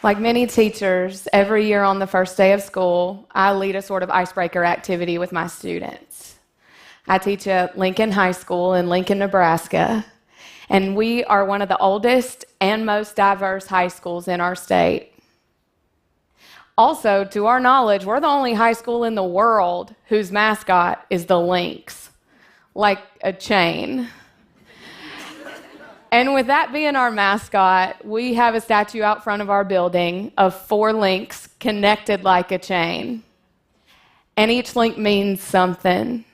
Like many teachers, every year on the first day of school, I lead a sort of icebreaker activity with my students. I teach at Lincoln High School in Lincoln, Nebraska, and we are one of the oldest and most diverse high schools in our state. Also, to our knowledge, we're the only high school in the world whose mascot is the lynx, like a chain. And with that being our mascot, we have a statue out front of our building of 4 links connected like a chain. And each link means something.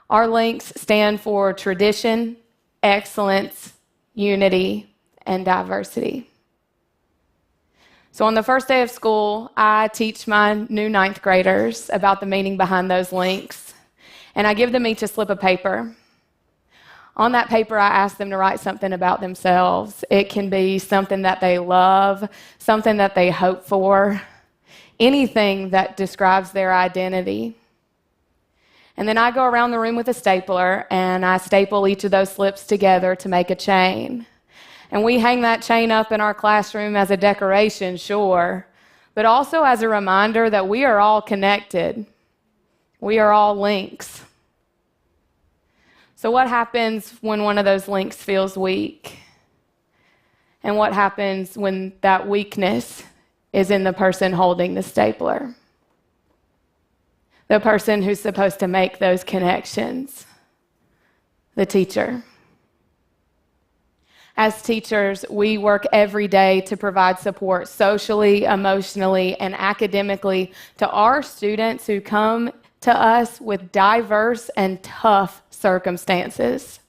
Our links stand for tradition, excellence, unity, and diversity. So on the first day of school, I teach my new 9th graders about the meaning behind those links, and I give them each a slip of paper. On that paper, I ask them to write something about themselves. It can be something that they love, something that they hope for, anything that describes their identity. And then I go around the room with a stapler, and I staple each of those slips together to make a chain. And we hang that chain up in our classroom as a decoration, sure, but also as a reminder that we are all connected. We are all links. So what happens when one of those links feels weak? And what happens when that weakness is in the person holding the stapler? The person who's supposed to make those connections, the teacher. As teachers, we work every day to provide support socially, emotionally, and academically to our students who come to us with diverse and tough circumstances.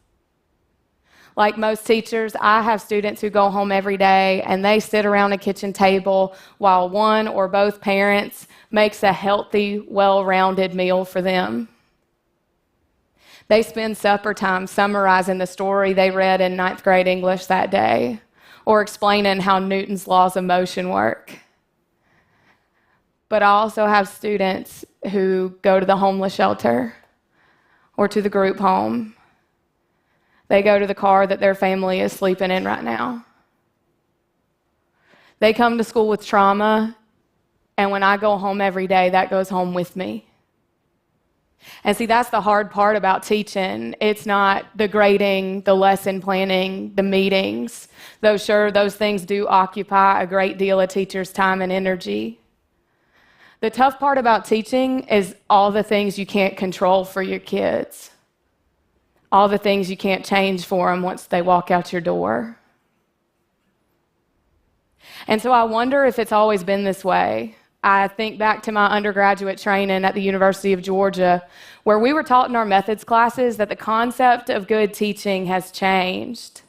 Like most teachers, I have students who go home every day and they sit around a kitchen table while one or both parents makes a healthy, well-rounded meal for them. They spend supper time summarizing the story they read in 9th grade English that day, or explaining how Newton's laws of motion work. But I also have students who go to the homeless shelter or to the group home. They go to the car that their family is sleeping in right now. They come to school with trauma, and when I go home every day, that goes home with me. And see, that's the hard part about teaching. It's not the grading, the lesson planning, the meetings. Though sure, those things do occupy a great deal of teachers' time and energy. The tough part about teaching is all the things you can't control for your kids. All the things you can't change for them once they walk out your door. And so I wonder if it's always been this way. I think back to my undergraduate training at the University of Georgia, where we were taught in our methods classes that the concept of good teaching has changed.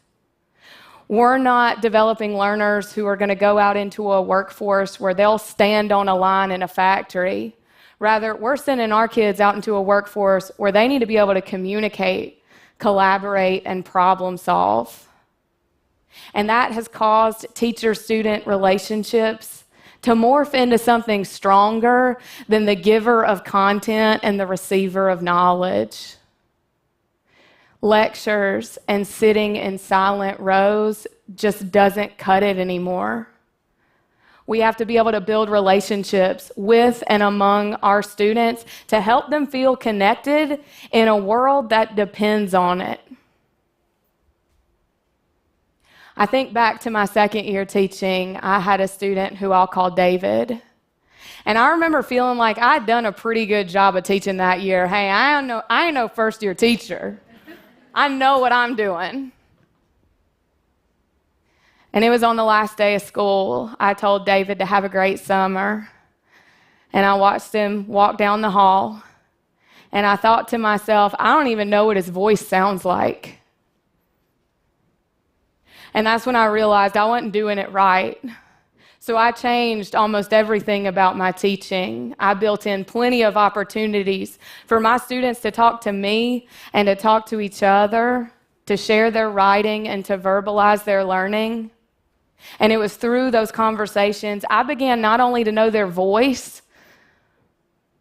We're not developing learners who are going to go out into a workforce where they'll stand on a line in a factory. Rather, we're sending our kids out into a workforce where they need to be able to communicate, collaborate, and problem solve. And that has caused teacher-student relationships to morph into something stronger than the giver of content and the receiver of knowledge. Lectures and sitting in silent rows just doesn't cut it anymore. We have to be able to build relationships with and among our students to help them feel connected in a world that depends on it. I think back to my 2nd year teaching, I had a student who I'll call David. And I remember feeling like I'd done a pretty good job of teaching that year. Hey, I ain't no first year teacher. I know what I'm doing. And it was on the last day of school. I told David to have a great summer. And I watched him walk down the hall. And I thought to myself, I don't even know what his voice sounds like. And that's when I realized I wasn't doing it right. So I changed almost everything about my teaching. I built in plenty of opportunities for my students to talk to me and to talk to each other, to share their writing and to verbalize their learning. And it was through those conversations I began not only to know their voice,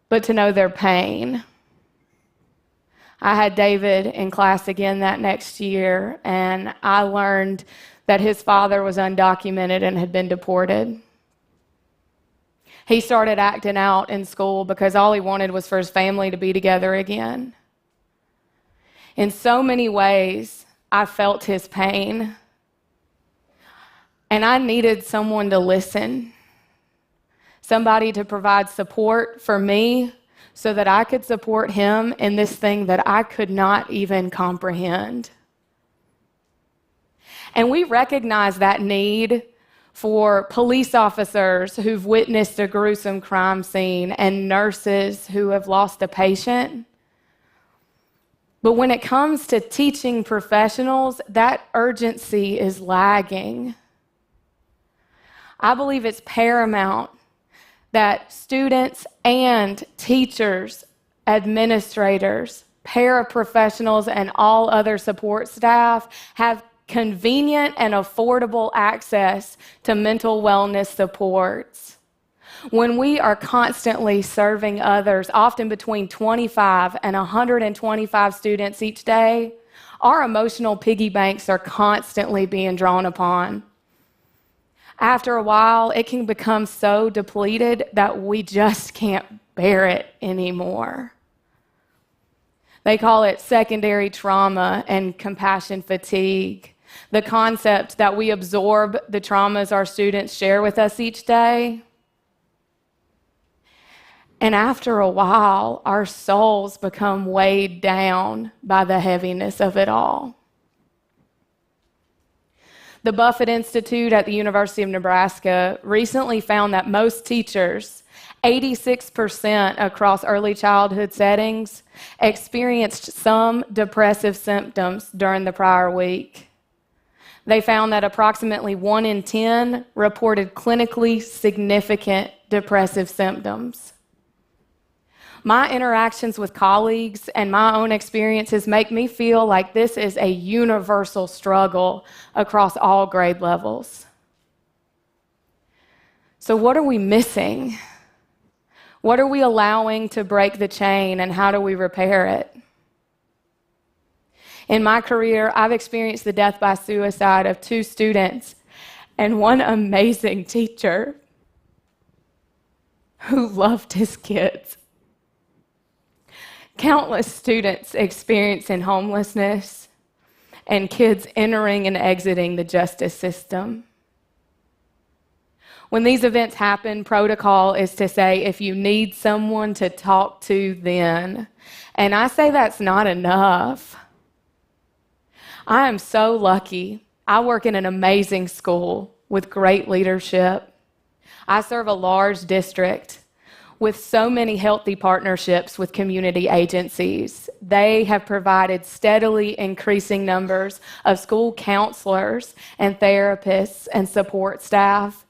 but to know their pain. I had David in class again that next year, and I learned that his father was undocumented and had been deported. He started acting out in school because all he wanted was for his family to be together again. In so many ways, I felt his pain, and I needed someone to listen, somebody to provide support for me so that I could support him in this thing that I could not even comprehend. And we recognize that need for police officers who've witnessed a gruesome crime scene and nurses who have lost a patient. But when it comes to teaching professionals, that urgency is lagging. I believe it's paramount that students and teachers, administrators, paraprofessionals, and all other support staff have convenient and affordable access to mental wellness supports. When we are constantly serving others, often between 25 and 125 students each day, our emotional piggy banks are constantly being drawn upon. After a while, it can become so depleted that we just can't bear it anymore. They call it secondary trauma and compassion fatigue. The concept that we absorb the traumas our students share with us each day. And after a while, our souls become weighed down by the heaviness of it all. The Buffett Institute at the University of Nebraska recently found that most teachers, 86% across early childhood settings, experienced some depressive symptoms during the prior week. They found that approximately 1 in 10 reported clinically significant depressive symptoms. My interactions with colleagues and my own experiences make me feel like this is a universal struggle across all grade levels. So what are we missing? What are we allowing to break the chain, and how do we repair it? In my career, I've experienced the death by suicide of 2 students and one amazing teacher who loved his kids. Countless students experiencing homelessness and kids entering and exiting the justice system. When these events happen, protocol is to say, if you need someone to talk to, then. And I say that's not enough. I am so lucky. I work in an amazing school with great leadership. I serve a large district with so many healthy partnerships with community agencies. They have provided steadily increasing numbers of school counselors and therapists and support staff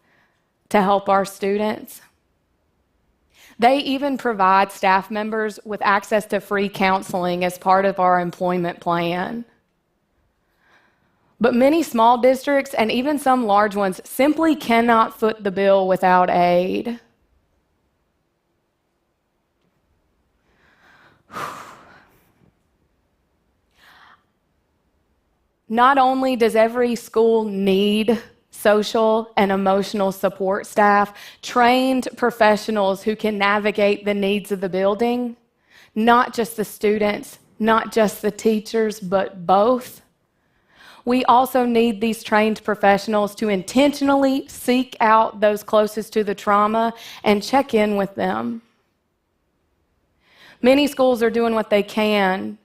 to help our students. They even provide staff members with access to free counseling as part of our employment plan. But many small districts and even some large ones simply cannot foot the bill without aid. Not only does every school need social and emotional support staff, trained professionals who can navigate the needs of the building, not just the students, not just the teachers, but both. We also need these trained professionals to intentionally seek out those closest to the trauma and check in with them. Many schools are doing what they can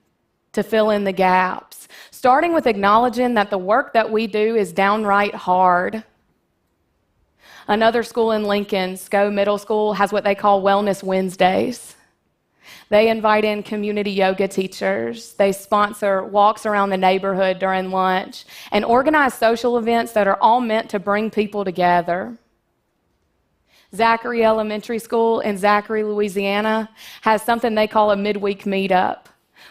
to fill in the gaps, starting with acknowledging that the work that we do is downright hard. Another school in Lincoln, Sco Middle School, has what they call Wellness Wednesdays. They invite in community yoga teachers. They sponsor walks around the neighborhood during lunch and organize social events that are all meant to bring people together. Zachary Elementary School in Zachary, Louisiana, has something they call a midweek meetup,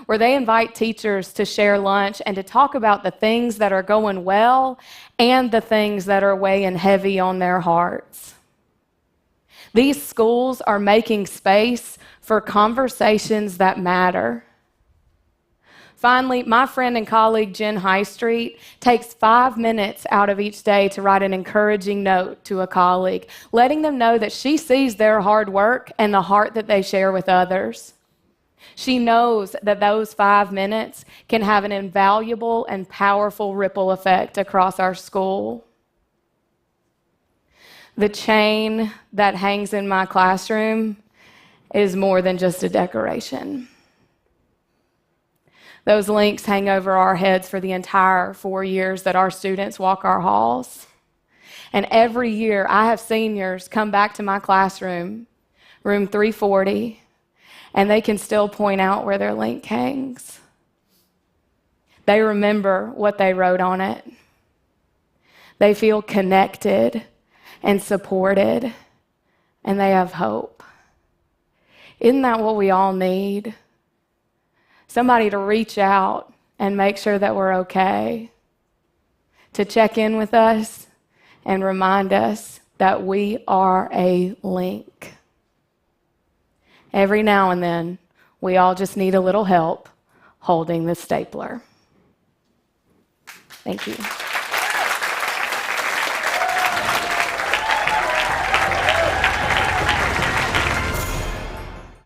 where they invite teachers to share lunch and to talk about the things that are going well and the things that are weighing heavy on their hearts. These schools are making space for conversations that matter. Finally, my friend and colleague Jen Highstreet takes 5 minutes out of each day to write an encouraging note to a colleague, letting them know that she sees their hard work and the heart that they share with others. She knows that those 5 minutes can have an invaluable and powerful ripple effect across our school. The chain that hangs in my classroom is more than just a decoration. Those links hang over our heads for the entire 4 years that our students walk our halls. And every year, I have seniors come back to my classroom, room 340, and they can still point out where their link hangs. They remember what they wrote on it. They feel connected and supported, and they have hope. Isn't that what we all need? Somebody to reach out and make sure that we're okay, to check in with us and remind us that we are a link. Every now and then, we all just need a little help holding the stapler. Thank you.